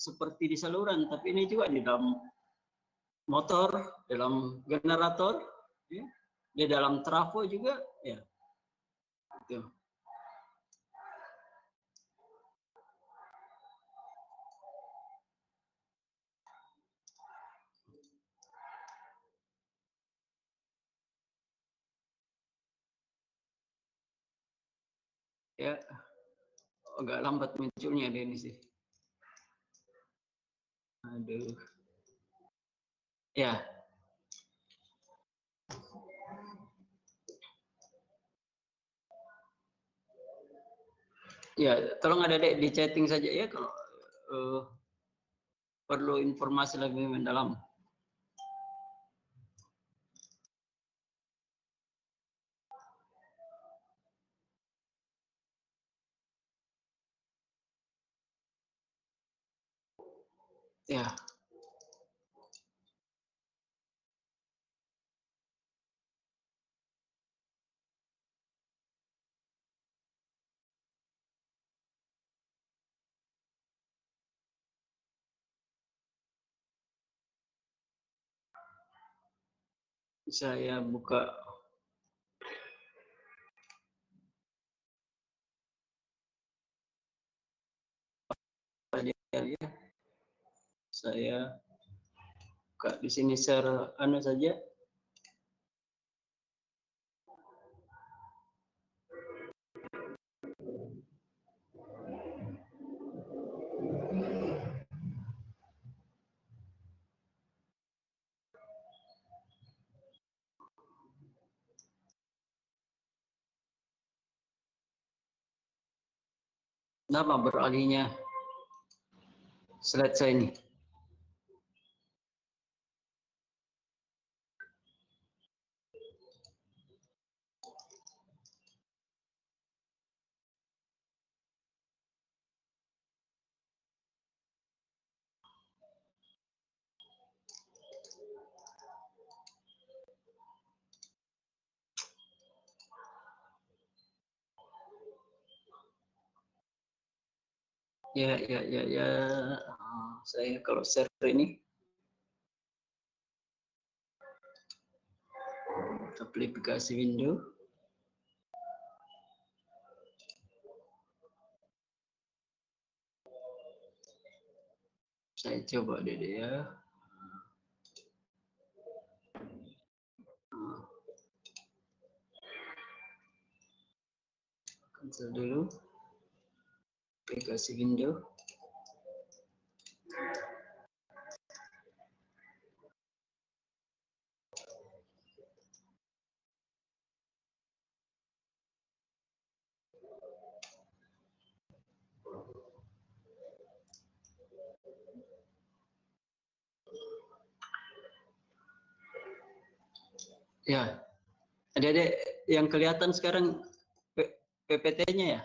seperti di saluran, tapi ini juga di dalam motor, dalam generator, ya, di dalam trafo juga, ya. Itu. Ya, agak lambat munculnya dia ini sih. Aduh. Ya. Ya, tolong adik-adik di chatting saja ya kalau perlu informasi lebih mendalam. Ya. Saya buka ya. Saya buka di sini share saja. Nama beralihnya slide saya ini. Ya. Saya kalau share ini aplikasi window. Saya coba deh ya. Cancel dulu aplikasi window. Ya, adik-adik yang kelihatan sekarang PPT-nya ya?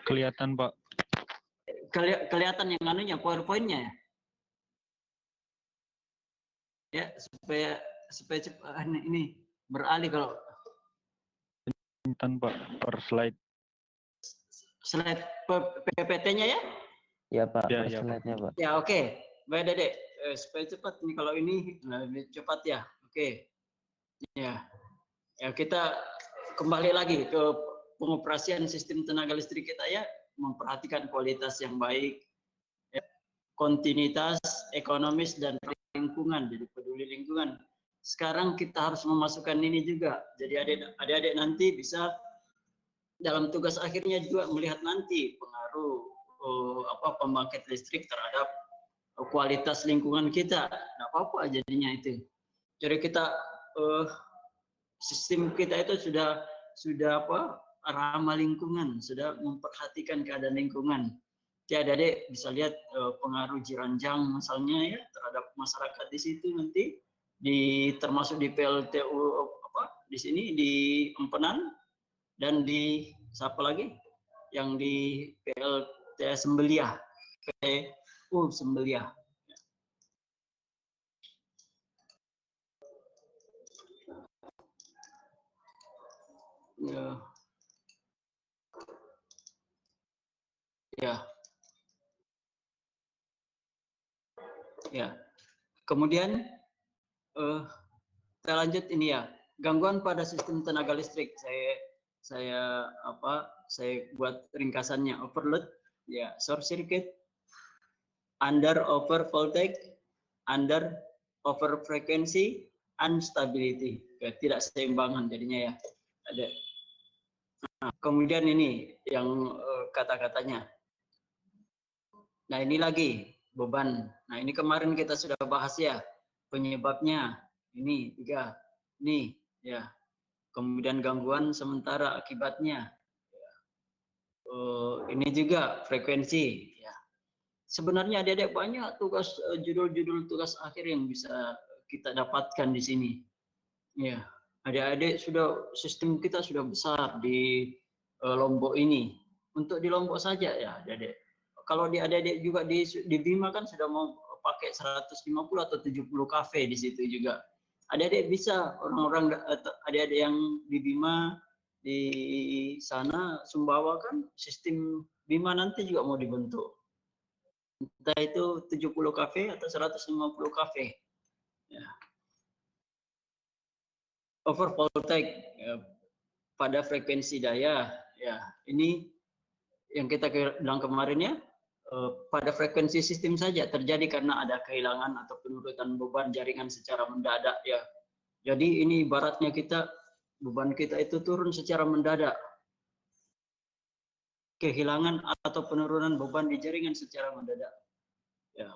Kelihatan, Pak. Kelihatan yang anunya, PowerPoint-nya ya? Ya, supaya cepat ini beralih kalau Kelihatan, Pak, per slide. Slide PPT-nya ya? Ya Pak, Ya, per ya, slide-nya Pak. Ya oke. Baik Dedek, supaya cepat nih kalau ini lebih cepat ya. Oke. Ya. Ya kita kembali lagi ke pengoperasian sistem tenaga listrik kita ya, memperhatikan kualitas yang baik, ya, kontinuitas ekonomis dan lingkungan, jadi peduli lingkungan. Sekarang kita harus memasukkan ini juga. Jadi adik-adik nanti bisa dalam tugas akhirnya juga melihat nanti pengaruh pembangkit listrik terhadap kualitas lingkungan kita. Nggak apa-apa jadinya itu. Jadi kita sistem kita itu sudah ramah lingkungan, sudah memperhatikan keadaan lingkungan. Jadi adik bisa lihat pengaruh Jiranjang misalnya ya terhadap masyarakat di situ nanti termasuk di PLTU di sini di Empenan dan di siapa lagi yang di PLT Sembeliah, PU Sembeliah. Ya. Ya, ya. Kemudian kita lanjut ini ya, gangguan pada sistem tenaga listrik. Saya buat ringkasannya: overload, ya, short circuit, under over voltage, under over frequency, instability, tidak seimbangan jadinya ya. Ada. Nah, kemudian ini yang kata-katanya. Nah, ini lagi beban. Nah, ini kemarin kita sudah bahas ya, penyebabnya ini 3. Nih ya. Kemudian gangguan sementara akibatnya. Ini juga frekuensi ya. Sebenarnya adik-adik banyak tugas judul-judul tugas akhir yang bisa kita dapatkan di sini. Ya, adik-adik sistem kita sudah besar di Lombok ini. Untuk di Lombok saja ya, adik-adik. Kalau di adik-adik juga di Bima kan sudah mau pakai 150 atau 70 kafe di situ juga. Adik-adik bisa, orang-orang adik-adik yang di Bima di sana Sumbawa kan sistem Bima nanti juga mau dibentuk. Entah itu 70 kafe atau 150 kafe. Ya. Over voltage ya, pada frekuensi daya ya, ini yang kita bilang kemarin ya, pada frekuensi sistem saja terjadi karena ada kehilangan atau penurunan beban jaringan secara mendadak ya. Jadi ini ibaratnya beban kita itu turun secara mendadak. Kehilangan atau penurunan beban di jaringan secara mendadak. Ya.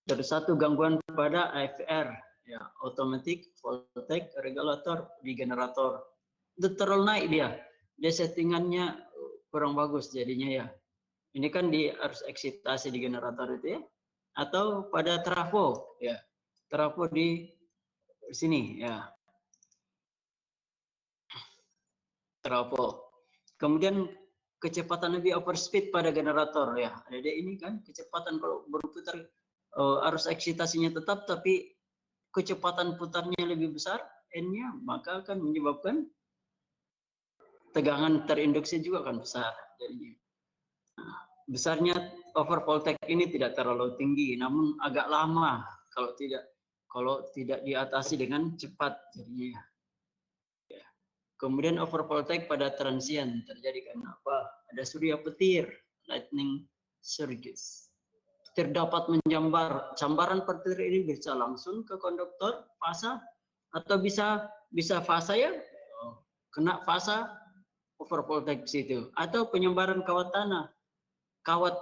Dari satu gangguan pada AVR, ya, automatic voltage regulator di generator. Itu terlalu naik dia settingannya kurang bagus jadinya ya. Ini kan harus eksitasi di generator itu ya, atau pada trafo ya, trafo di sini ya, trafo. Kemudian kecepatan lebih overspeed pada generator ya. Ada ini kan kecepatan kalau berputar arus eksitasinya tetap tapi kecepatan putarnya lebih besar N-nya, maka akan menyebabkan tegangan terinduksi juga akan besar jadinya. Nah, besarnya over voltage ini tidak terlalu tinggi, namun agak lama kalau tidak diatasi dengan cepat jadinya. Ya. Kemudian over voltage pada transient terjadi karena apa? Ada surya petir, lightning surges. Terdapat cambaran petir ini bisa langsung ke konduktor fasa atau bisa fasa ya, kena fasa over voltage itu, atau penyambaran kawat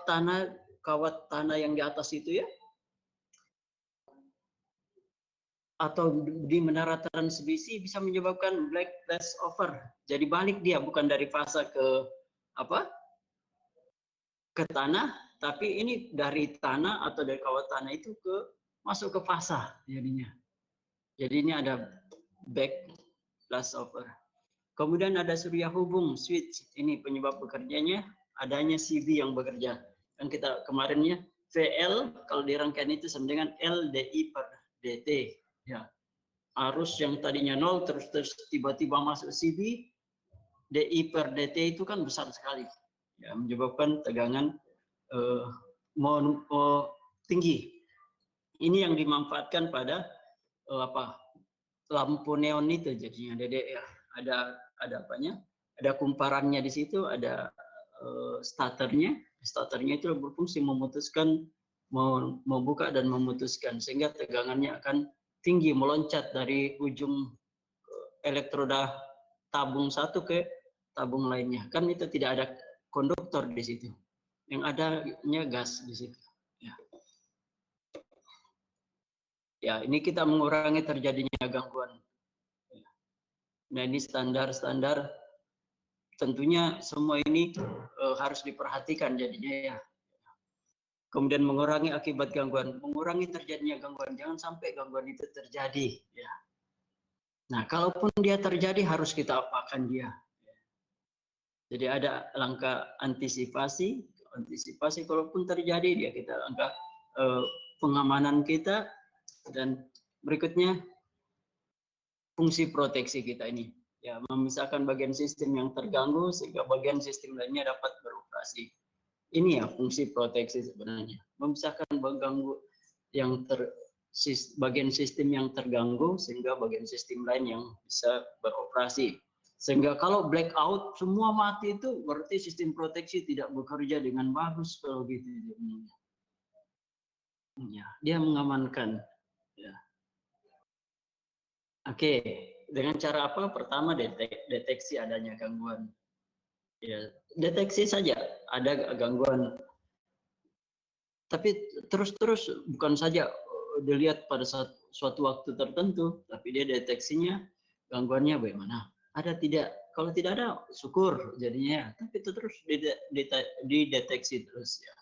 tanah yang di atas itu ya, atau di menara transmisi bisa menyebabkan black flashover. Jadi balik dia, bukan dari fasa ke tanah, tapi ini dari tanah atau dari kawat tanah itu masuk ke fasa jadinya. Jadi ini ada back flashover. Kemudian ada surya hubung switch. Ini penyebab bekerjanya adanya CV yang bekerja. Kan kita kemarinnya VL kalau dirangkaian itu sama dengan LDI per DT. Ya. Arus yang tadinya 0 terus tiba-tiba masuk CV, DI per DT itu kan besar sekali. Ya, menyebabkan tegangan tinggi. Ini yang dimanfaatkan pada lampu neon itu jadinya ya. Ada apanya? Ada kumparannya di situ, ada starternya. Starternya itu berfungsi memutuskan, membuka dan memutuskan sehingga tegangannya akan tinggi, meloncat dari ujung elektroda tabung satu ke tabung lainnya. Kan itu tidak ada konduktor di situ. Yang adanya gas di situ. Ya. Ya, ini kita mengurangi terjadinya gangguan. Nah, ini standar-standar. Tentunya semua ini harus diperhatikan jadinya ya. Kemudian mengurangi akibat gangguan, mengurangi terjadinya gangguan. Jangan sampai gangguan itu terjadi. Ya. Nah, kalaupun dia terjadi harus kita apakan dia. Jadi ada langkah antisipasi kalaupun terjadi dia kita langkah pengamanan kita, dan berikutnya fungsi proteksi kita ini. Ya, memisahkan bagian sistem yang terganggu sehingga bagian sistem lainnya dapat beroperasi. Ini ya fungsi proteksi sebenarnya, memisahkan bagian sistem yang terganggu sehingga bagian sistem lain yang bisa beroperasi. Sehingga kalau blackout semua mati itu berarti sistem proteksi tidak bekerja dengan bagus kalau gitu. Ya, dia mengamankan. Ya. Oke, dengan cara apa? Pertama deteksi adanya gangguan. Ya, deteksi saja ada gangguan. Tapi terus-terus bukan saja dilihat pada suatu waktu tertentu, tapi dia deteksinya gangguannya bagaimana. Ada tidak? Kalau tidak ada, syukur jadinya. Tapi itu terus dideteksi terus ya.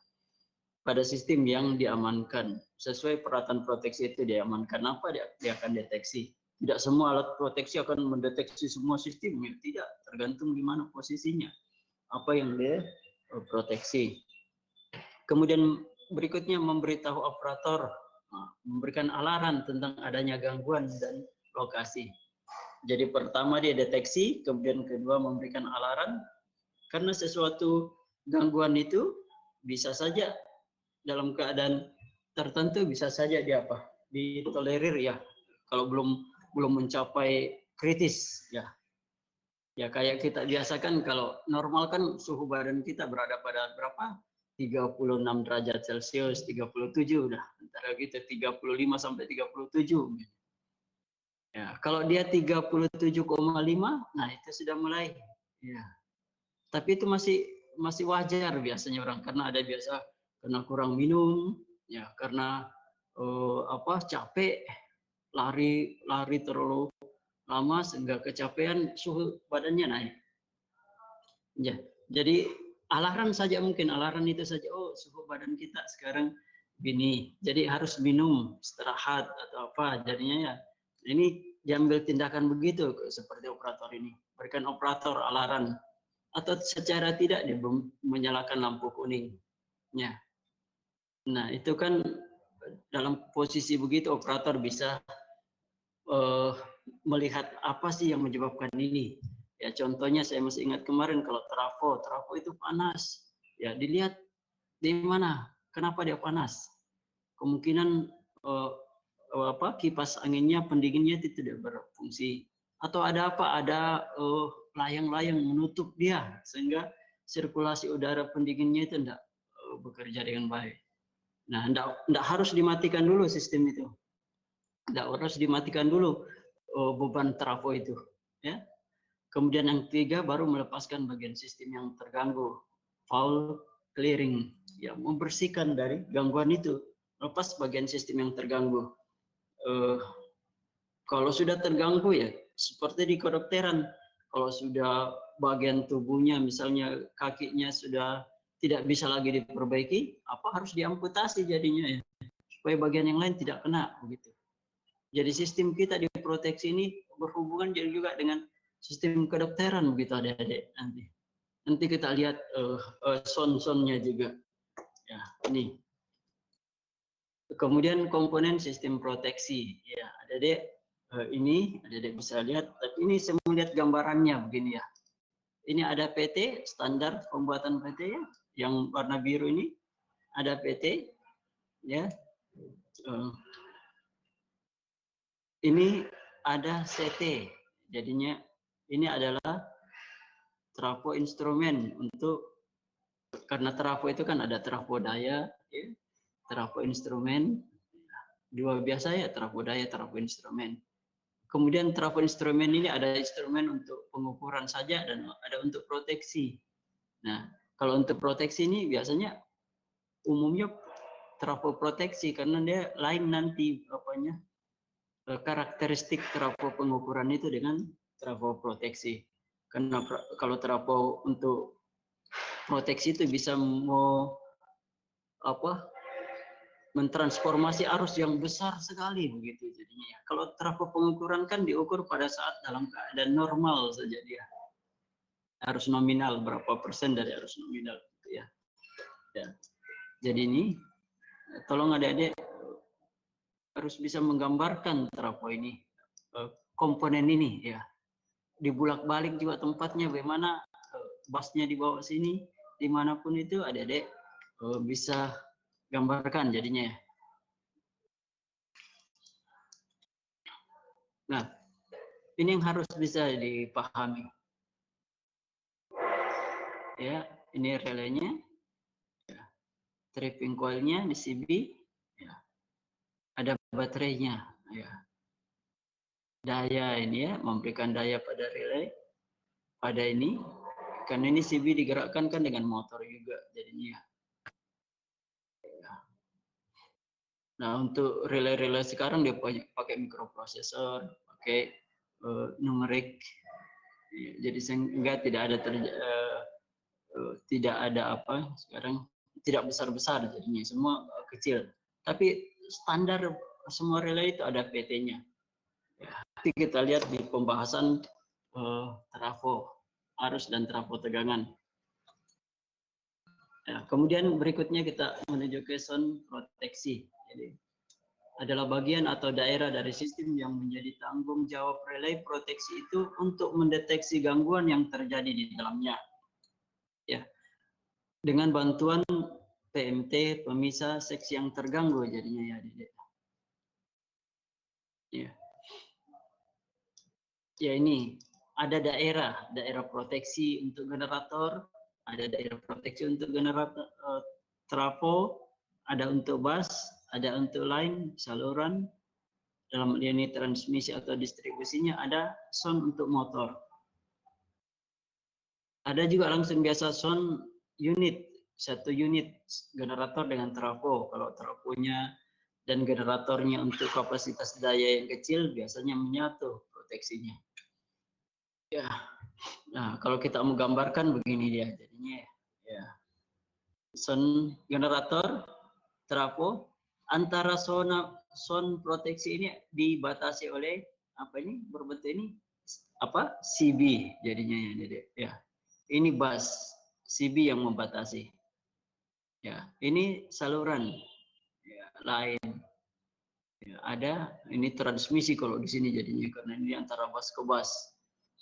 Pada sistem yang diamankan sesuai peralatan proteksi itu diamankan apa dia akan deteksi. Tidak semua alat proteksi akan mendeteksi semua sistem, ya. Tidak, tergantung di mana posisinya, apa yang dia proteksi. Kemudian berikutnya memberitahu operator, memberikan alarm tentang adanya gangguan dan lokasi. Jadi pertama dia deteksi, kemudian kedua memberikan alarm, karena sesuatu gangguan itu bisa saja dalam keadaan tertentu bisa saja ditolerir ya, kalau belum mencapai kritis ya. Ya kayak kita biasakan kalau normal kan suhu badan kita berada pada berapa? 36 derajat Celcius, 37 udah antara gitu 35 sampai 37. Ya, kalau dia 37,5, nah itu sudah mulai ya. Tapi itu masih wajar biasanya orang, karena ada biasa karena kurang minum, ya karena capek, lari terlalu lama sehingga kecapean, suhu badannya naik. Ya, jadi alarm saja mungkin alarm itu saja. Oh, suhu badan kita sekarang gini, jadi harus minum, istirahat atau apa. Jadinya ya ini diambil tindakan begitu seperti operator ini, berikan operator alarm atau secara tidak dia menyalakan lampu kuning. Ya. Nah, itu kan dalam posisi begitu operator bisa melihat apa sih yang menyebabkan ini. Ya, contohnya saya masih ingat kemarin kalau trafo itu panas. Ya, dilihat di mana, kenapa dia panas. Kemungkinan kipas anginnya, pendinginnya itu tidak berfungsi. Atau ada apa? Ada layang-layang menutup dia sehingga sirkulasi udara pendinginnya itu tidak bekerja dengan baik. Nah, tidak harus dimatikan dulu sistem itu. Tidak harus dimatikan dulu beban trafo itu. Ya. Kemudian yang ketiga baru melepaskan bagian sistem yang terganggu, fault clearing, ya membersihkan dari gangguan itu, lepas bagian sistem yang terganggu. Kalau sudah terganggu ya seperti di kedokteran, kalau sudah bagian tubuhnya misalnya kakinya sudah tidak bisa lagi diperbaiki, apa harus diamputasi jadinya ya, supaya bagian yang lain tidak kena begitu. Jadi sistem kita di proteksi ini berhubungan juga dengan sistem kedokteran begitu adik-adik nanti. Nanti kita lihat sound-soundnya juga. Ya, ini. Kemudian komponen sistem proteksi. Ya, adik-adik ini adik-adik bisa lihat. Tapi ini saya mau lihat gambarannya begini ya. Ini ada PT, standar pembuatan PT ya, yang warna biru ini. Ada PT, ya. Ini ada CT, jadinya ini adalah trafo instrumen untuk, karena trafo itu kan ada trafo daya, ya, trafo instrumen, dua biasa ya, trafo daya, trafo instrumen. Kemudian trafo instrumen ini ada instrumen untuk pengukuran saja dan ada untuk proteksi. Nah, kalau untuk proteksi ini biasanya umumnya trafo proteksi karena dia lain nanti karakteristik trafo pengukuran itu dengan trafo proteksi. Karena kalau trafo untuk proteksi itu bisa mentransformasi arus yang besar sekali begitu jadinya. Kalau trafo pengukuran kan diukur pada saat dalam keadaan normal saja dia. Harus nominal berapa persen dari arus nominal gitu ya. Ya. Jadi ini tolong adik-adik harus bisa menggambarkan trafo ini, komponen ini ya. dibulak-balik juga tempatnya, bagaimana busnya dibawa sini, dimanapun itu adik-adik bisa gambarkan jadinya. Nah, ini yang harus bisa dipahami. Ya, ini relenya, ya. Tripping coil-nya di CB, ya. Ada baterainya, ya. Daya ini ya, memberikan daya pada relay, pada ini, karena ini CB digerakkan kan dengan motor juga jadinya. Ya. Nah, untuk relay-relay sekarang dia pakai mikroprosesor, pakai numerik, jadi sehingga tidak ada apa sekarang, tidak besar-besar jadinya, semua kecil. Tapi standar semua relay itu ada PT-nya. Ya, nanti kita lihat di pembahasan trafo arus dan trafo tegangan. Ya, kemudian berikutnya kita menuju ke sound proteksi. Jadi adalah bagian atau daerah dari sistem yang menjadi tanggung jawab relay proteksi itu untuk mendeteksi gangguan yang terjadi di dalamnya. Ya, dengan bantuan PMT, pemisah seksi yang terganggu jadinya ya, Dedek. Ya. Ya, ini ada daerah proteksi untuk generator, ada daerah proteksi untuk generator trafo, ada untuk bus, ada untuk line saluran, dalam ini transmisi atau distribusinya, ada sound untuk motor. Ada juga langsung biasa sound unit, satu unit generator dengan trafo. Kalau trafonya dan generatornya untuk kapasitas daya yang kecil biasanya menyatu proteksinya. Ya, nah kalau kita mau gambarkan begini dia jadinya ya. Sound generator, trafo, antara sound proteksi ini dibatasi oleh apa ini berbentuk ini apa CB jadinya ya Dedek ya. Ini bus CB yang membatasi. Ya, ini saluran ya, lain. Ya, ada ini transmisi kalau di sini jadinya karena ini antara bus ke bus.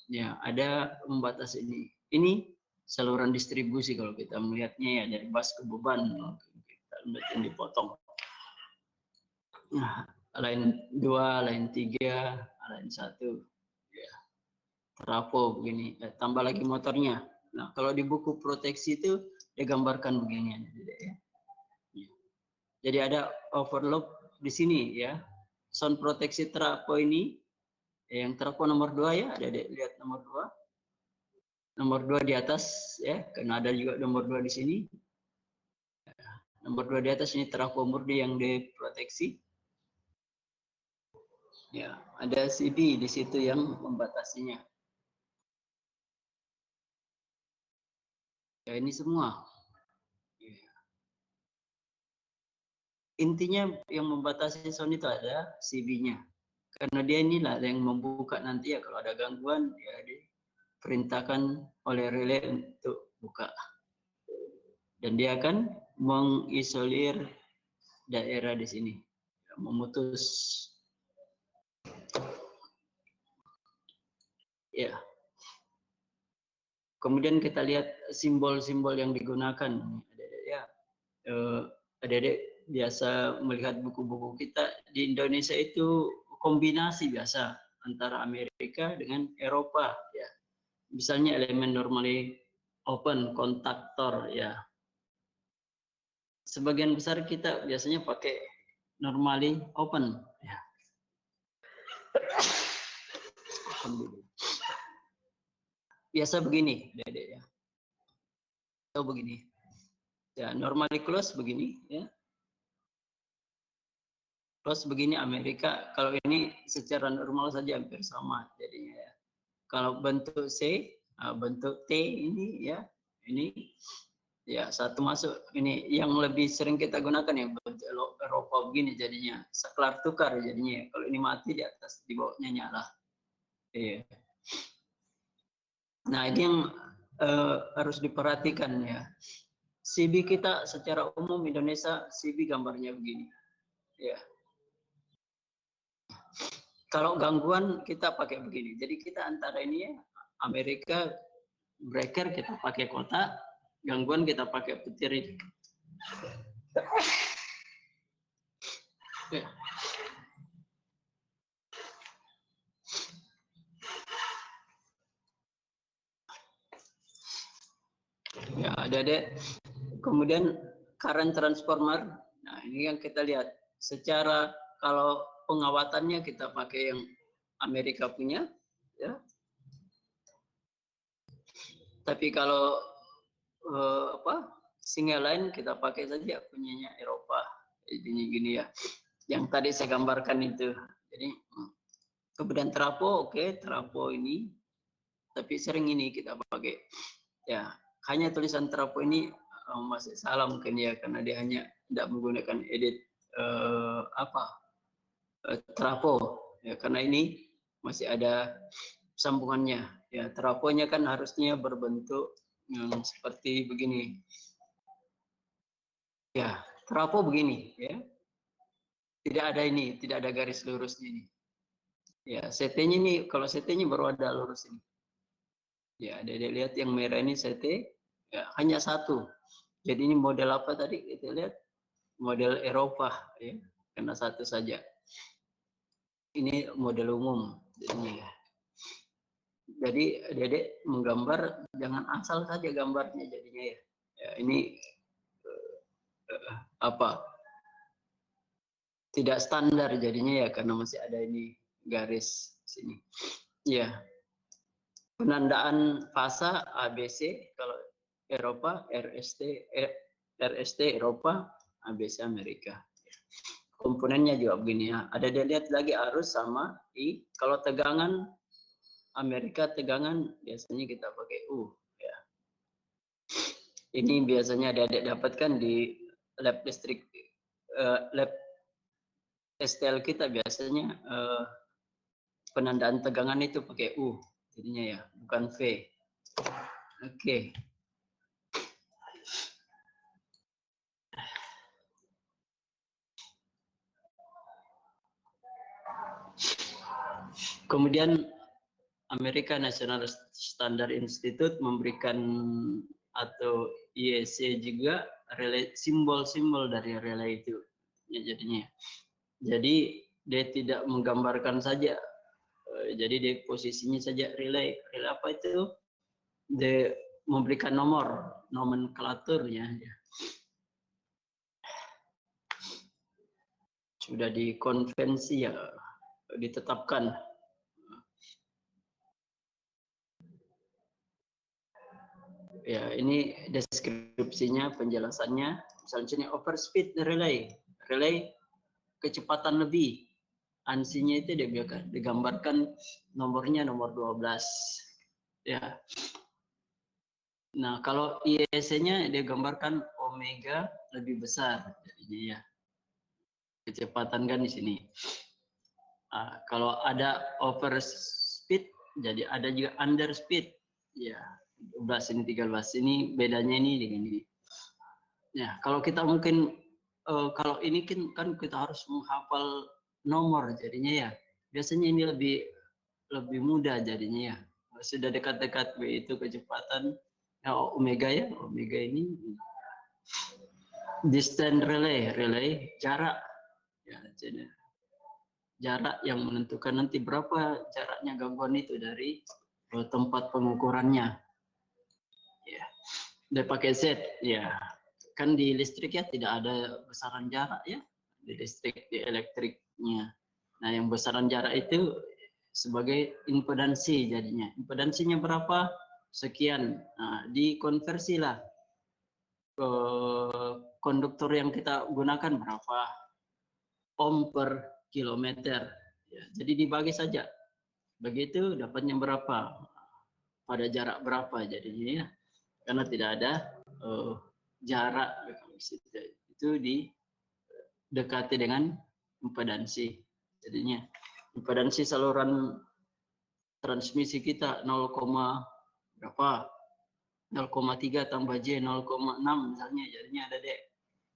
Ya, ada pembatas ini. Ini saluran distribusi kalau kita melihatnya ya dari bus ke beban. Kita lihat yang dipotong. Nah, line 2, line 3, line 1. Ya. Trafo begini, tambah lagi motornya. Nah, kalau di buku proteksi itu digambarkan begini ya. Jadi ada overload di sini ya. Sound proteksi trafo ini yang trafo nomor 2 ya, ada lihat nomor 2. Nomor 2 di atas ya, karena ada juga nomor 2 di sini. Nomor 2 di atas ini trafo murni yang diproteksi. Ya, ada CB di situ yang membatasinya. Ya, ini semua. Intinya yang membatasi sound itu ada CB-nya. Karena dia inilah yang membuka nanti ya kalau ada gangguan ya diperintahkan oleh relay untuk buka. Dan dia akan mengisolir daerah di sini. Memutus. Ya. Kemudian kita lihat simbol-simbol yang digunakan. Ya, adik-adik biasa melihat buku-buku kita di Indonesia itu kombinasi biasa antara Amerika dengan Eropa. Ya, misalnya elemen normally open, kontaktor. Ya, sebagian besar kita biasanya pakai normally open. Ya. Biasa begini, Dede ya. Atau begini. Ya, normally close begini ya. Close begini Amerika, kalau ini secara normal saja hampir sama jadinya ya. Kalau bentuk C, bentuk T ini ya. Ini ya satu masuk ini yang lebih sering kita gunakan ya bentuk Eropa begini jadinya. Saklar tukar jadinya. Kalau ini mati di atas, di bawahnya nyala. Iya. Nah, ini yang harus diperhatikan ya. CB kita secara umum Indonesia CB gambarnya begini. Ya. Kalau gangguan kita pakai begini. Jadi kita antara ini ya, Amerika breaker kita pakai kotak, gangguan kita pakai petir ini. Ya. Ya, ada deh. Kemudian current transformer. Nah, ini yang kita lihat. Secara kalau pengawatannya kita pakai yang Amerika punya, ya. Tapi kalau single line kita pakai saja punyanya Eropa. Gini ya. Yang tadi saya gambarkan itu. Jadi kemudian trafo, oke, trafo ini. Tapi sering ini kita pakai. Ya, hanya tulisan trafo ini masih salah mungkin ya, karena dia hanya tidak menggunakan edit trafo. Ya, karena ini masih ada sambungannya. Ya, trafonya kan harusnya berbentuk seperti begini. Ya, trafo begini ya. Tidak ada ini, tidak ada garis lurus ini. Ya, CT-nya ini, kalau CT-nya baru ada lurus ini. Ya, ada lihat yang merah ini CT, ya, hanya satu. Jadi ini model apa tadi? Kita lihat model Eropa, ya, karena satu saja. Ini model umum. Jadi Dedek menggambar jangan asal saja gambarnya jadinya ya. Ya, ini tidak standar jadinya ya, karena masih ada ini garis sini. Ya. Penandaan fasa ABC kalau Eropa, RST Eropa, ABC Amerika. Komponennya juga begini ya. Ada dilihat lagi arus sama I. Kalau tegangan Amerika tegangan biasanya kita pakai U. Ya. Ini biasanya adik-adik dapatkan di lab listrik, lab STL kita biasanya penandaan tegangan itu pakai U. Jadinya ya, bukan V. Oke. Kemudian Amerika National Standard Institute memberikan atau IEC juga simbol-simbol dari relay itu. Ya, jadinya. Jadi dia tidak menggambarkan saja. Jadi dia posisinya saja relay. Relay apa itu? Dia memberikan nomor, nomenklaturnya. Sudah dikonvensi ya, ditetapkan. Ya, ini deskripsinya, penjelasannya. Misalnya overspeed relay, relay kecepatan lebih. ANSI-nya itu digambarkan nomornya nomor 12. Ya. Nah, kalau IEC-nya digambarkan omega lebih besar. Jadi ya, kecepatan kan di sini. Kalau ada overspeed, jadi ada juga underspeed. Ya, 12 ini 13 ini bedanya ini dengan ini. Ya, kalau kita mungkin kalau ini kan kita harus menghafal nomor jadinya ya. Biasanya ini lebih mudah jadinya ya. Sudah dekat-dekat B itu kecepatan omega ya, omega ini distance relay jarak ya, jarak yang menentukan nanti berapa jaraknya gangguan itu dari tempat pengukurannya. Ya, dia pakai Z ya. Kan di listrik ya tidak ada besaran jarak ya, di listrik, di elektriknya. Nah, yang besaran jarak itu sebagai impedansi jadinya. Impedansinya berapa? Sekian. Nah, dikonversilah ke konduktor yang kita gunakan berapa ohm per kilometer. Ya, jadi dibagi saja. Begitu dapatnya berapa? Pada jarak berapa jadinya ya. Karena tidak ada jarak itu didekati dengan impedansi. Jadinya impedansi saluran transmisi kita 0, berapa? 0,3 tambah J 0,6 misalnya, jadinya ada D.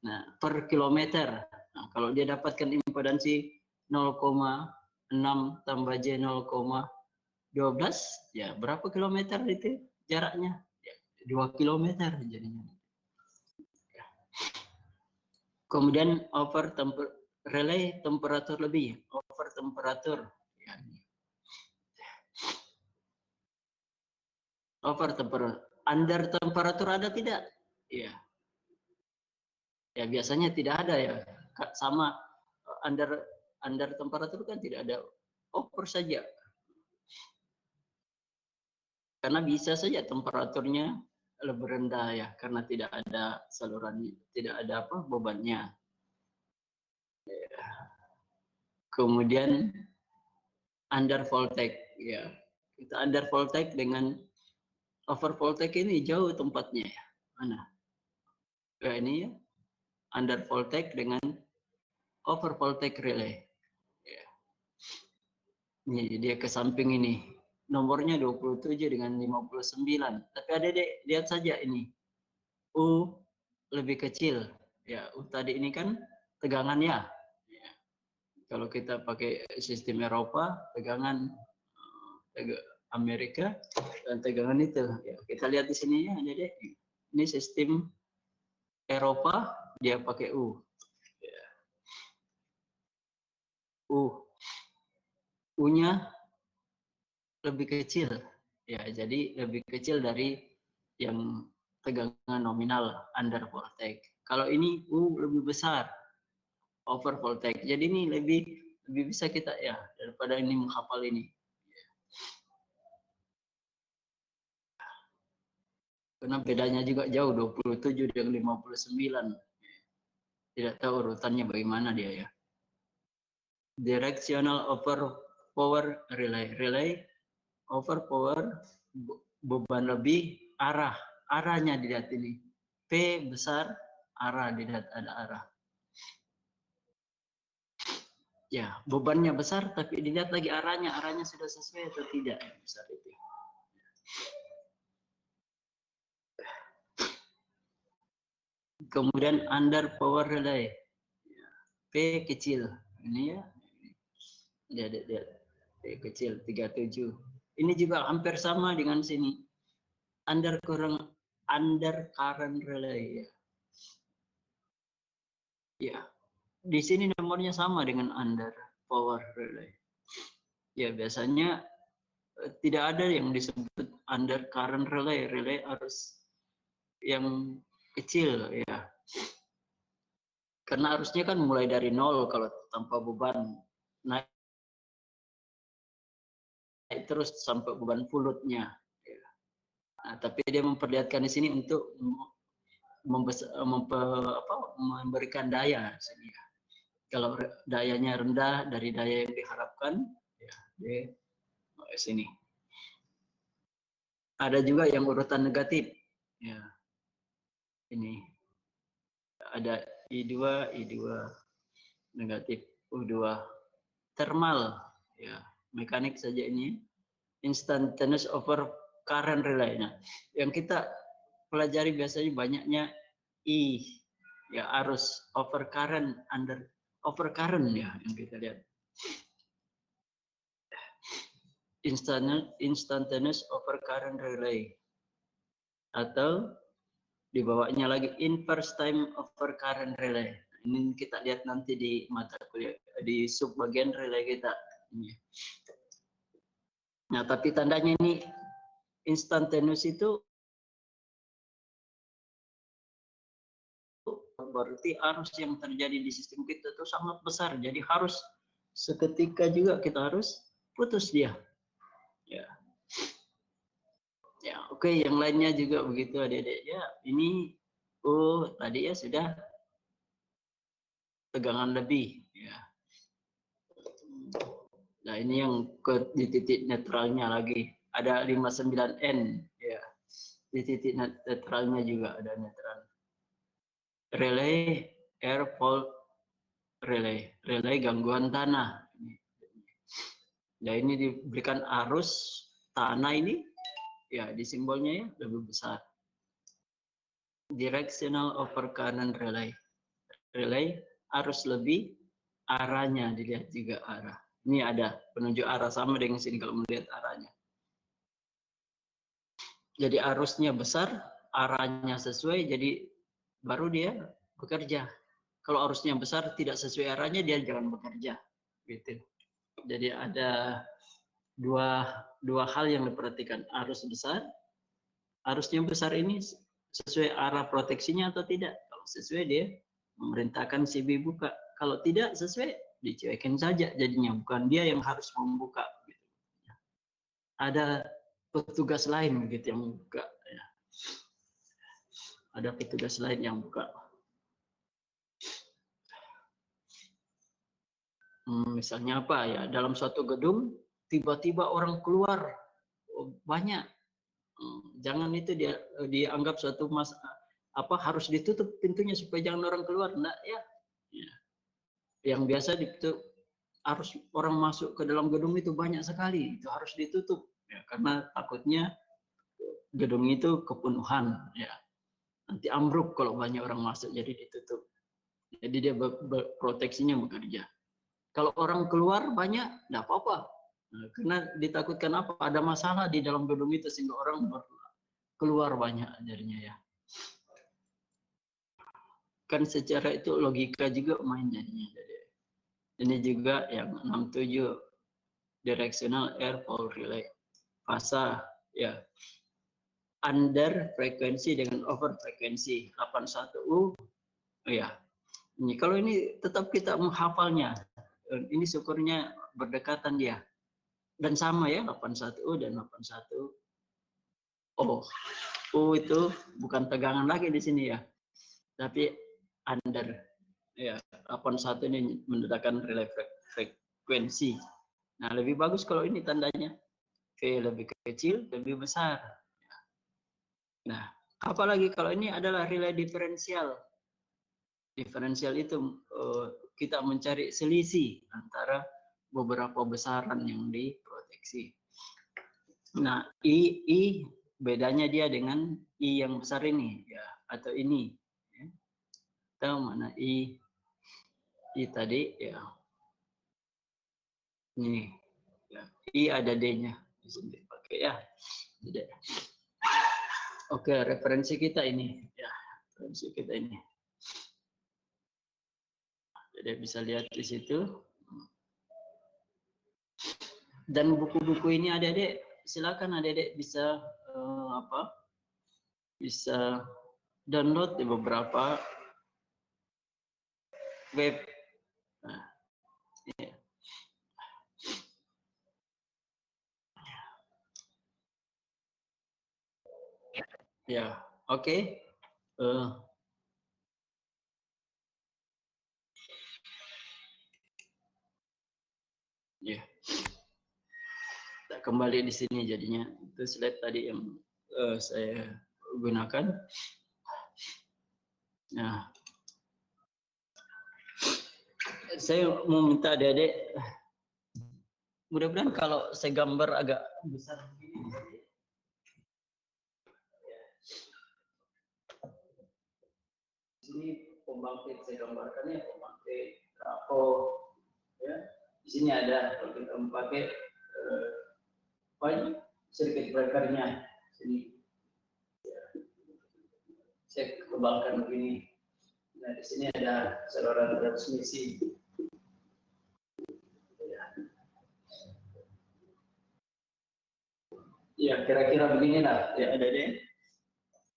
Nah, per kilometer. Nah, kalau dia dapatkan impedansi 0,3 6 tambah J 0,12, ya berapa kilometer itu jaraknya? Ya, 2 kilometer jadinya. Kemudian relay temperatur lebih, over temperatur. Ya. Over temperatur, under temperatur ada tidak? Ya. Ya biasanya tidak ada ya. Sama under temperatur kan tidak ada, over saja. Karena bisa saja temperaturnya lebih rendah ya, karena tidak ada saluran, tidak ada bebannya. Ya. Kemudian under voltage ya, kita under voltage dengan over voltage ini jauh tempatnya ya. Mana? Ya ini ya, under voltage dengan over voltage relay. Ya. Ini dia ke samping ini. Nomornya 27 dengan 59. Tapi Adik lihat saja ini. U lebih kecil. Ya, U tadi ini kan tegangannya. Ya. Kalau kita pakai sistem Eropa, tegangan Amerika dan tegangan itu. Ya, kita lihat di sini ya, Adik. Ini sistem Eropa, dia pakai U. Ya. U-nya lebih kecil. Ya, jadi lebih kecil dari yang tegangan nominal under voltage. Kalau ini U lebih besar, over voltage. Jadi ini lebih bisa kita ya daripada ini menghafal ini. Karena bedanya juga jauh, 27 dengan 59. Tidak tahu urutannya bagaimana dia ya. Directional over power relay. Relay over power, beban lebih, arahnya dilihat ini. P besar, arah dilihat ada arah. Ya, bebannya besar tapi dilihat lagi arahnya sudah sesuai atau tidak besar itu. Kemudian under power relay. P kecil. Ini ya. Lihat. P kecil 37. Ini juga hampir sama dengan sini. Under current relay ya. Ya. Di sini nomornya sama dengan under power relay. Ya, biasanya tidak ada yang disebut under current relay. Relay harus yang kecil ya. Karena harusnya kan mulai dari nol kalau tanpa beban, naik terus sampai beban fulutnya. Nah, tapi dia memperlihatkan di sini untuk memberikan daya. Kalau dayanya rendah dari daya yang diharapkan, ya di sini. Ada juga yang urutan negatif. Ya, ini ada I2 negatif, U2 thermal, ya mekanik saja ini. Instantaneous over current relay. Nah, yang kita pelajari biasanya banyaknya I, ya arus, over current, under over current ya yang kita lihat. Instantaneous over current relay, atau dibawanya lagi inverse time over current relay. Ini kita lihat nanti di mata kuliah di sub bagian relay kita. Nah, tapi tandanya ini instantaneous itu berarti arus yang terjadi di sistem kita itu sangat besar. Jadi harus seketika juga kita harus putus dia. Ya. Ya, oke, yang lainnya juga begitu Adik-adik. Ya, ini tadi ya sudah tegangan lebih ya. Nah, ini yang di titik netralnya lagi. Ada 59N ya. Di titik netralnya juga ada netral. Relay air fault relay, gangguan tanah. Nah, ini diberikan arus tanah ini ya di simbolnya ya lebih besar. Directional over current relay. Relay arus lebih, arahnya dilihat juga arah. Ini ada penunjuk arah sama dengan sini kalau melihat arahnya. Jadi arusnya besar, arahnya sesuai, jadi baru dia bekerja. Kalau arusnya besar tidak sesuai arahnya, dia jangan bekerja. Gitu. Jadi ada dua hal yang diperhatikan. Arus besar, arusnya besar ini sesuai arah proteksinya atau tidak. Kalau sesuai, dia memerintahkan si B buka. Kalau tidak sesuai, dicuekin saja jadinya. Bukan dia yang harus membuka. Gitu. Ada petugas lain gitu yang buka. Ya. Ada petugas lain yang buka. Misalnya apa ya, dalam suatu gedung tiba-tiba orang keluar banyak, jangan itu dia dianggap suatu harus ditutup pintunya supaya jangan orang keluar, enggak ya. Yang biasa ditutup, harus orang masuk ke dalam gedung itu banyak sekali, itu harus ditutup ya, karena takutnya gedung itu kepenuhan ya, nanti ambruk kalau banyak orang masuk, jadi ditutup. Jadi dia proteksinya bekerja. Kalau orang keluar banyak, tidak apa-apa. Nah, karena ditakutkan apa? Ada masalah di dalam gedung itu sehingga orang keluar banyak jadinya ya. Kan secara itu logika juga main jadinya. Jadi, ini juga yang 67 directional air flow relay. Fasa ya. Under frekuensi dengan over frekuensi 81U. Ya. Ini kalau ini tetap kita menghafalnya. Ini syukurnya berdekatan dia. Dan sama ya, 81U dan 81. Oh, U itu bukan tegangan lagi di sini ya. Tapi under. Ya, 81 ini menandakan relay frekuensi. Nah, lebih bagus kalau ini tandanya. V lebih kecil, lebih besar. Nah, apalagi kalau ini adalah relay diferensial. Diferensial itu kita mencari selisih antara beberapa besaran yang diproteksi. Nah, I bedanya dia dengan I yang besar ini ya, atau ini ya. Tahu mana I tadi ya. Ini ya, I ada D-nya di sini pakai ya. Jadi, oke, referensi kita ini ya, referensi kita ini. Jadi bisa lihat di situ. Dan buku-buku ini adik-adik, silakan adik-adik bisa bisa download di beberapa web. Nah, ya. Ya, oke. Ya. Kita kembali di sini jadinya. Itu slide tadi yang saya gunakan. Nah, saya mau minta adik-adik, mudah-mudahan kalau saya gambar agak besar begini. Di sini pembangkit saya gambarkan ya, pembangkit trafo ya. Di sini ada kalau kita memakai sirkuit breakernya. Sini ya. Saya kebalkan begini. Nah, di sini ada saluran transmisi. Ya, kira-kira beginilah. Ya, ada deh.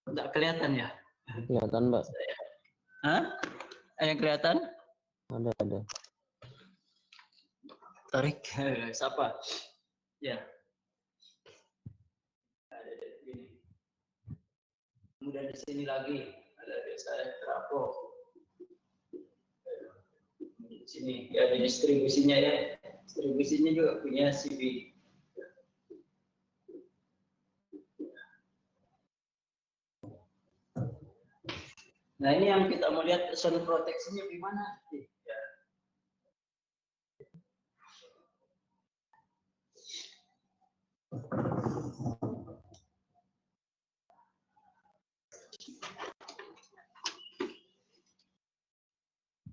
Tidak kelihatan ya? Kelihatan, Mbak. Hah? Yang kelihatan? Ada. Tarik. Siapa? Ya. Ada begini. Kemudian di sini lagi ada saya trafo. Di sini ya, di distribusinya ya. Distribusinya juga punya CB. Nah, ini yang kita mau lihat sound proteksinya gimana?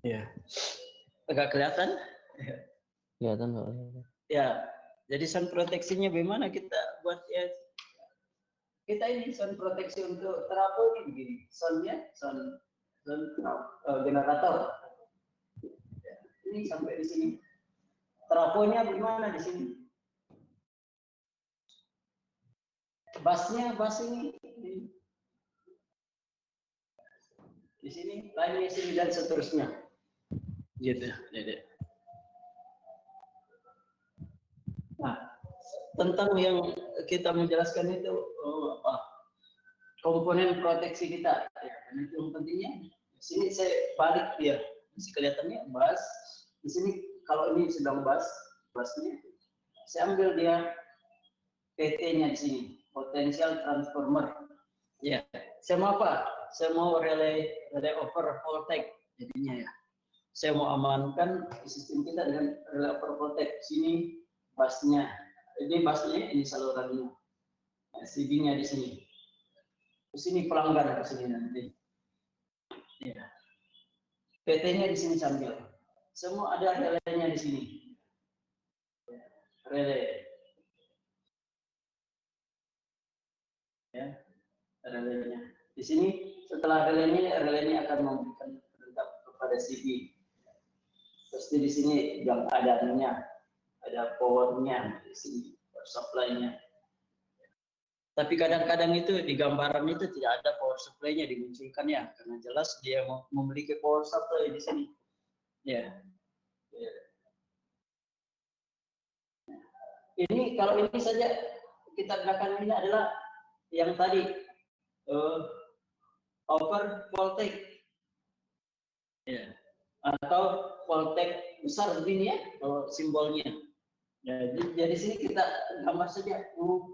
Ya. Agak kelihatan? Kelihatan Pak. Ya, jadi sound proteksinya bagaimana kita buat ya? Kita ini sound proteksi untuk terapung ini begini, soundnya sound generator. Ya, ini sampai di sini. Teraponya bagaimana di sini? Bassnya, bass ini di sini, lainnya sini dan seterusnya. Gitu, jadi. Nah, tentang yang kita menjelaskan itu komponen proteksi kita, ya, itu yang pentingnya. Di sini saya balik dia, masih kelihatannya bass. Di sini kalau ini sedang bassnya, saya ambil dia PT-nya di sini, potential transformer. Ya, saya mau apa? Saya mau relay over voltage jadinya ya. Saya mau amankan sistem kita dengan relay over voltage. Sini bassnya, ini bassnya, ini salurannya. Nah, CB-nya di sini. Di sini pelanggan di sini nanti. Ya. PT-nya di sini sambil. Semua ada relaynya di sini. Relay. Ya, relaynya. Di sini setelah relaynya akan memberikan perintah kepada CB. Terus di sini yang ada powernya di sini, power supply-nya. Tapi kadang-kadang itu di gambaran itu tidak ada power supply-nya dimunculkan ya, karena jelas dia memiliki power supply di sini. Ya. Ya. Ini kalau ini saja kita gunakan ini adalah yang tadi over voltage. Ya. Atau voltage besar begini ya, simbolnya. Ya, jadi sini kita gambar saja U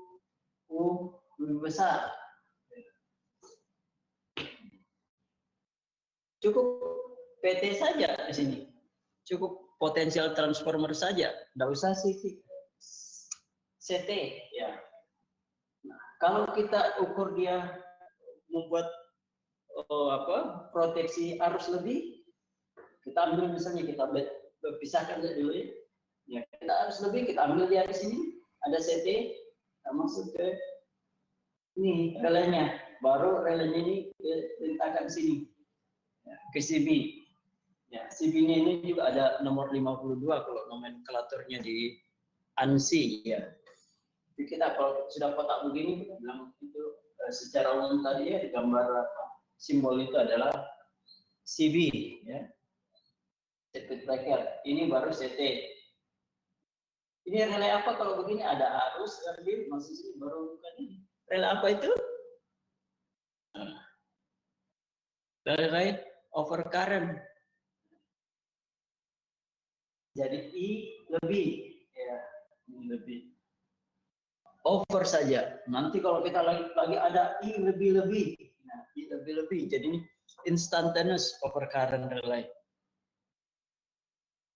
lebih besar. Cukup PT saja di sini. Cukup potensial transformer saja, tidak usah CT ya. Nah, kalau kita ukur dia membuat proteksi arus lebih, kita ambil misalnya kita pisahkan dulu ya. Ya, kita arus lebih kita ambil dia di sini ada CT, kita masuk ke ini relaynya, baru relaynya ini diperintahkan sini ya, ke CB. Ya, CB-nya ini juga ada nomor 52 kalau nomenklaturnya di ANSI ya. Jadi kita kalau sudah kotak begini kita bilang itu secara umum tadi ya di gambar simbol itu adalah CB ya. Circuit breaker. Ini baru CT. Ini relay apa kalau begini ada arus lebih masuk sini baru bukan ini. Relay apa itu? Relay over current. Jadi I lebih ya, lebih. Over saja. Nanti kalau kita lagi ada I lebih-lebih. Nah, I lebih-lebih. Jadi ini instantaneous over current relay.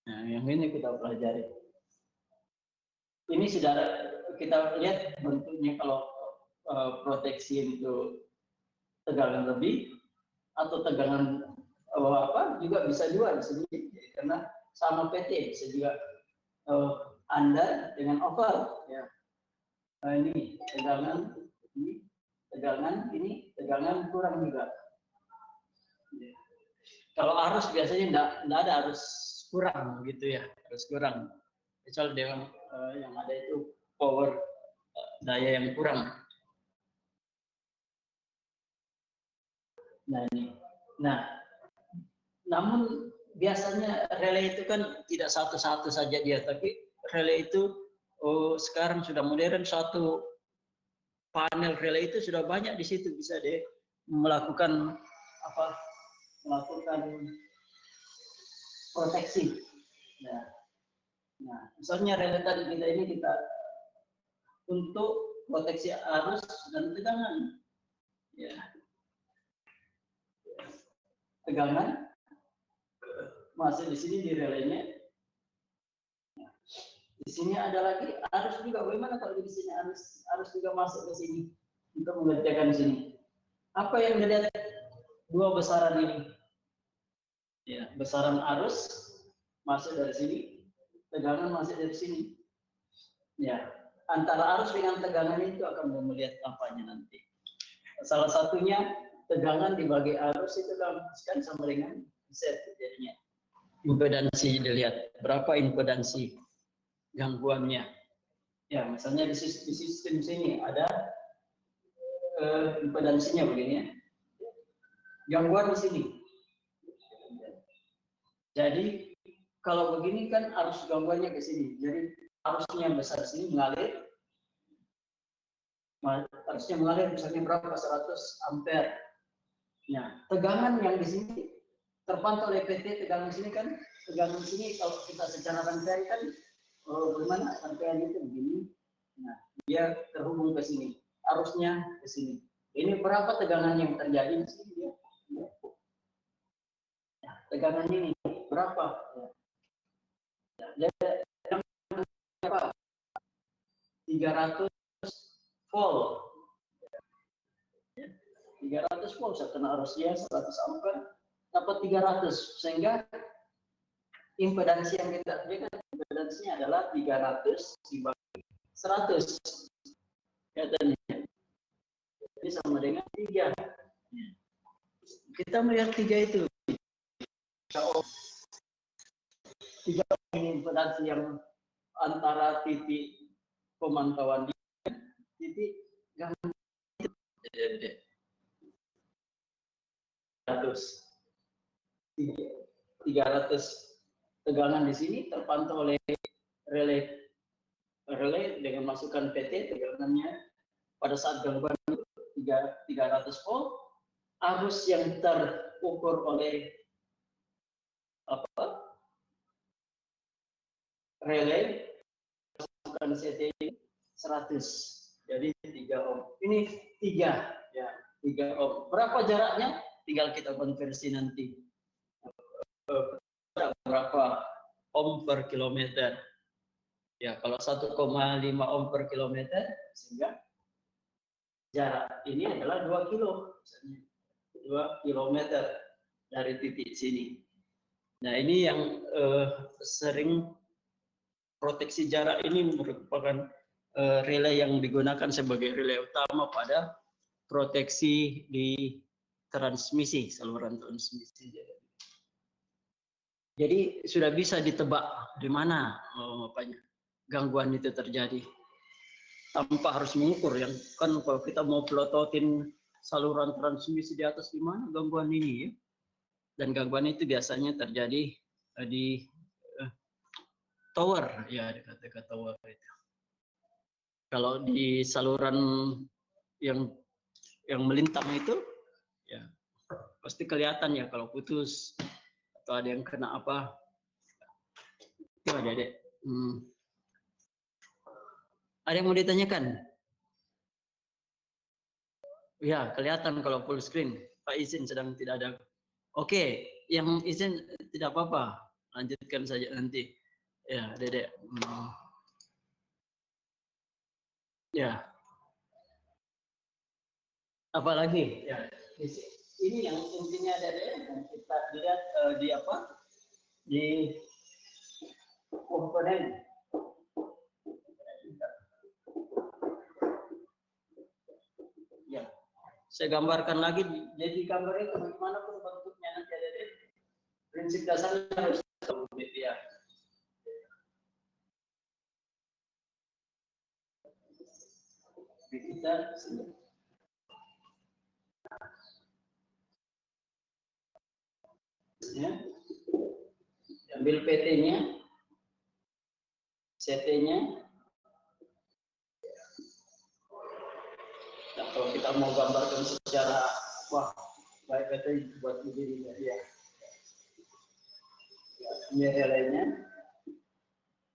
Nah, yang ini kita pelajari. Ini sudah kita lihat bentuknya kalau proteksi itu tegangan lebih atau tegangan juga bisa dua di sini karena sama PT bisa juga under dengan over ya. Nah, ini tegangan kurang juga. Ya. Kalau arus biasanya enggak ada arus kurang gitu ya, arus kurang. Misal dengan yang ada itu power daya yang kurang. Nah ini, namun biasanya relay itu kan tidak satu-satu saja dia, tapi relay itu sekarang sudah modern, satu panel relay itu sudah banyak di situ bisa deh melakukan proteksi. Nah, misalnya relay tadi kita untuk proteksi arus dan tegangan, ya. Tegangan masuk di sini di relaynya. Di sini ada lagi arus juga. Bagaimana kalau di sini arus juga masuk ke sini untuk mengerjakan sini? Apa yang dilihat dua besaran ini? Ya, besaran arus masuk dari sini tegangan masih dari sini. Ya, antara arus dengan tegangan itu akan melihat apanya nanti. Salah satunya tegangan dibagi arus itu kan sama dengan Z jadinya. Impedansi dilihat berapa impedansi gangguannya. Ya, misalnya di sistem sini ada impedansinya begini ya. Gangguan di sini. Jadi kalau begini kan arus gangguannya ke sini. Jadi arusnya besar sini mengalir. Arusnya mengalir misalnya berapa? 100 ampere. Nah, tegangan yang di sini terpantau oleh PT tegangan sini kan, tegangan sini kalau kita secara rangkaian kan bagaimana rangkaian itu begini. Nah, dia terhubung ke sini. Arusnya ke sini. Ini berapa tegangan yang terjadi di sini ya? Ya, tegangan ini berapa? Ya. Berapa? 300 volt. 300 volt kena arusnya 100 ampere dapat 300 sehingga impedansi yang kita berikan impedansinya adalah 300 dibagi 100. Katanya. Jadi sama dengan 3. Kita melihat 3 itu. 3 impedansi yang antara titik pemantauan di titik gangguan 300 tegangan di sini terpantau oleh relay dengan masukan PT tegangannya pada saat gangguan itu 300 volt. Arus yang terukur oleh relay masukan CT 100. Jadi 3 ohm. Ini 3 ya, 3 ohm. Berapa jaraknya? Tinggal kita konversi nanti. Berapa ohm per kilometer? Ya, kalau 1,5 ohm per kilometer, sehingga jarak ini adalah 2 kilo. Misalnya 2 kilometer dari titik sini. Nah, ini yang sering proteksi jarak ini merupakan relay yang digunakan sebagai relay utama pada proteksi di transmisi, saluran transmisi. Jadi sudah bisa ditebak di mana gangguan itu terjadi tanpa harus mengukur. Yang kan kalau kita mau pelototin saluran transmisi di atas di mana gangguan ini ya. Dan gangguan itu biasanya terjadi di tower ya, dekat tower itu. Kalau di saluran yang melintang itu ya pasti kelihatan ya kalau putus atau ada yang kena apa. Itu ada dek. Ada yang mau ditanyakan? Ya, kelihatan kalau full screen. Pak izin sedang tidak ada. Oke, yang izin tidak apa-apa. Lanjutkan saja nanti. Ya, Dedek. Ya. Apalagi? Ya. Ini yang intinya Dedek. Kita lihat di apa? Di komponen. Ya. Saya gambarkan lagi. Jadi gambar itu bagaimanapun bentuknya nanti ada Dedek. Prinsip dasarnya harus ya. Kita ya. Ambil PT-nya, CT-nya. Nah, kalau kita mau gambarkan secara baik PT buat begini ya. Ini relaynya.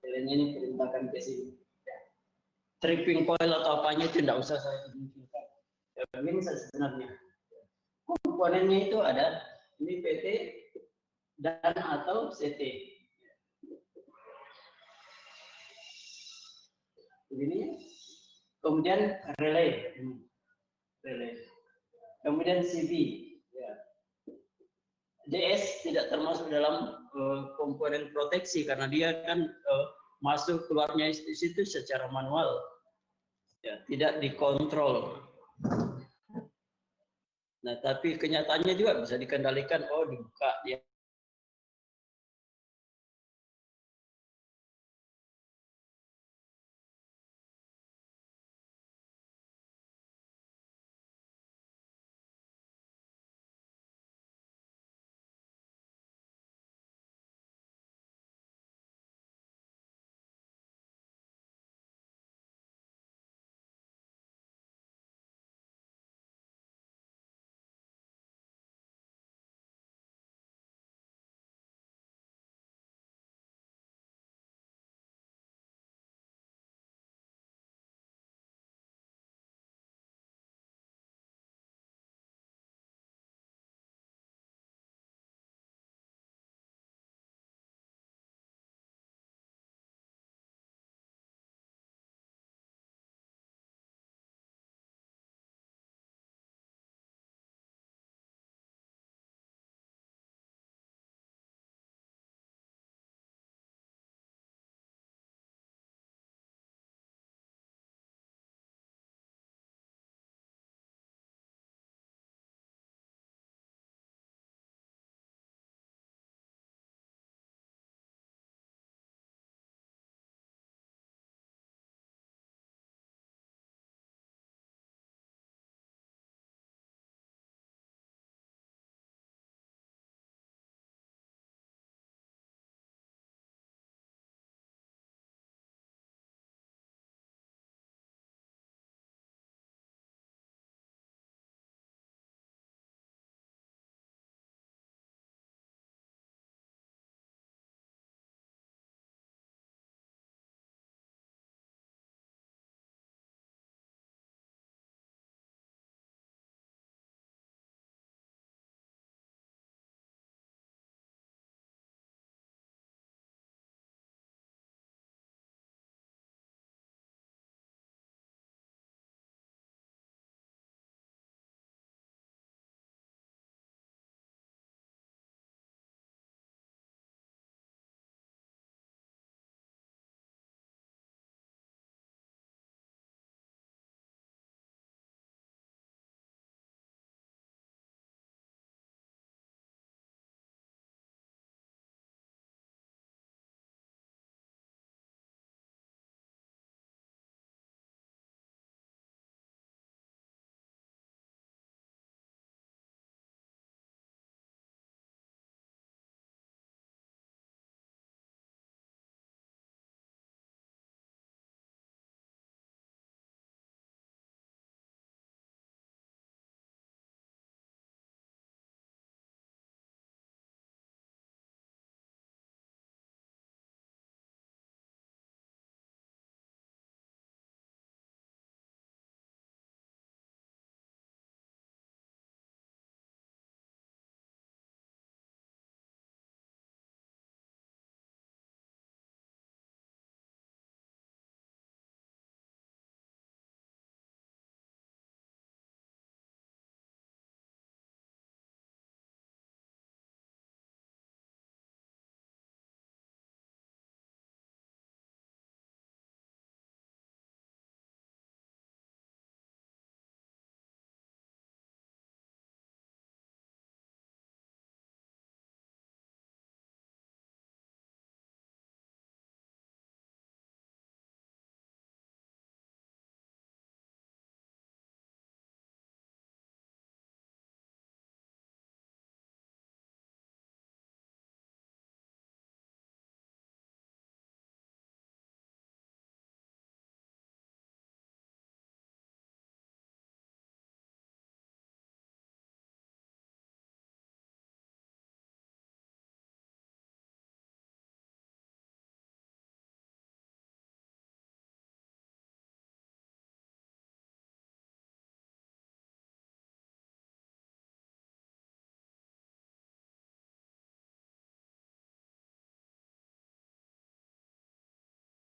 Relaynya ini perintahkan ke sini. Tripping coil atau apanya itu tidak usah saya tunjukkan. Ya, ini sebenarnya. Komponennya itu ada ini PT dan atau CT. Begini. Kemudian relay. Kemudian CV. Ya. DS tidak termasuk dalam komponen proteksi karena dia kan masuk keluarnya di situ secara manual, ya, tidak dikontrol. Nah, tapi kenyataannya juga bisa dikendalikan. Oh, dibuka dia